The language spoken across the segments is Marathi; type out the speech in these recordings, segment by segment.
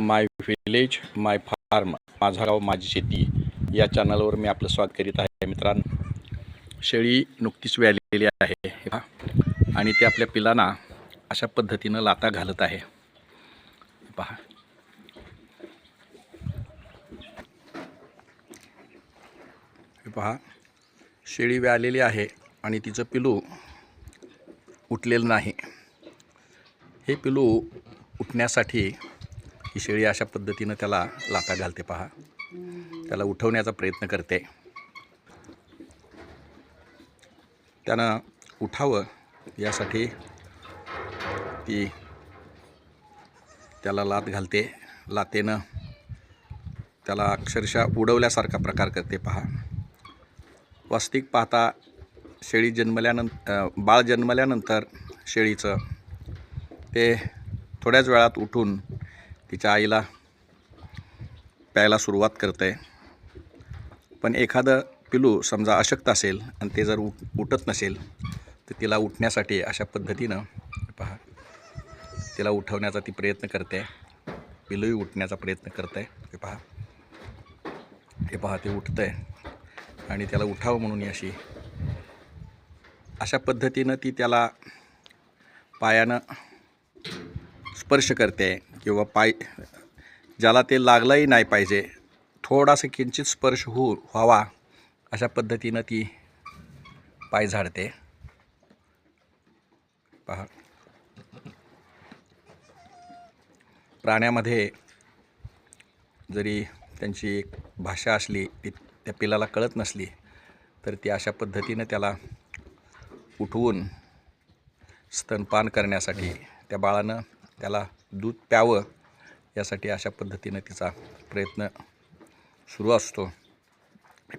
माय विलेज माय फार्म, माझा गाव माझी शेती या चॅनलवर मी आपलं स्वागत करीत आहे. मित्रांनो, शेळी नुकतीच व्यालेली आहे आणि ते आपल्या पिलांना अशा पद्धतीनं लाथा घालत आहे. पहा, पहा, शेळी व्यालेली आहे आणि तिचं पिलू उठलेलं नाही. हे पिलू उठण्यासाठी ही शेळी अशा पद्धतीनं त्याला लाथा घालते. पहा, त्याला उठवण्याचा प्रयत्न करते. त्यानं उठावं यासाठी ती त्याला लाथ घालते. लाथेनं त्याला अक्षरशः उडवल्यासारखा प्रकार करते. पहा, वास्तविक पाहता शेळी बाळ जन्मल्यानंतर शेळीचं ते थोड्याच वेळात उठून तिच्या आईला प्यायला सुरुवात करते. पण एखादं पिलू समजा अशक्त असेल आणि ते जर उठत नसेल तर तिला उठण्यासाठी अशा पद्धतीनं पहा, तिला उठवण्याचा ती प्रयत्न करते. पिलूही उठण्याचा प्रयत्न करते. हे पहा, ते उठतंय आणि त्याला उठावं म्हणून अशा पद्धतीनं ती त्याला पायानं स्पर्श करते किंवा ज्याला ते लागलंही नाही पाहिजे, थोडासा किंचित स्पर्श व्हावा अशा पद्धतीनं ती पाय झाडते. पहा, प्राण्यामध्ये जरी त्यांची एक भाषा असली, ती त्या पिलाला कळत नसली तर ती अशा पद्धतीनं त्याला उठवून स्तनपान करण्यासाठी, त्या बाळानं त्याला दूध प्यावं यासाठी अशा पद्धतीनं तिचा प्रयत्न सुरू असतो.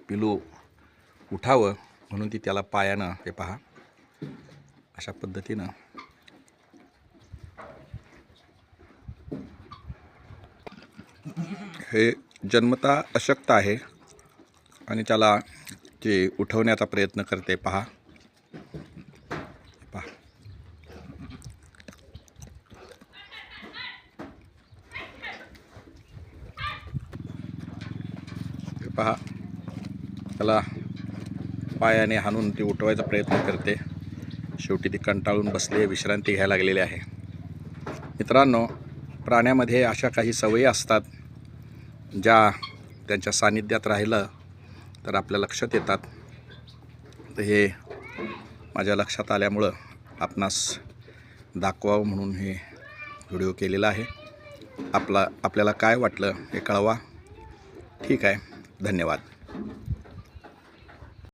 पिलू उठावं म्हणून ती त्याला पायानं, हे पहा, अशा पद्धतीनं हे जन्मता अशक्त आहे आणि त्याला ते उठवण्याचा प्रयत्न करते. पहा, पहा, त्याला पायाने हाणून ती उठवायचा प्रयत्न करते. शेवटी ती कंटाळून बसले, विश्रांती घ्यायला लागलेली आहे. मित्रांनो, प्राण्यामध्ये अशा काही सवयी असतात ज्या त्यांच्या सानिध्यात राहिलं तर आपल्या लक्षात येतात. तर हे माझ्या लक्षात आल्यामुळं आपणास दाखवावं म्हणून हे व्हिडिओ केलेला आहे. आपल्याला काय वाटलं हे कळवा. ठीक आहे, धन्यवाद.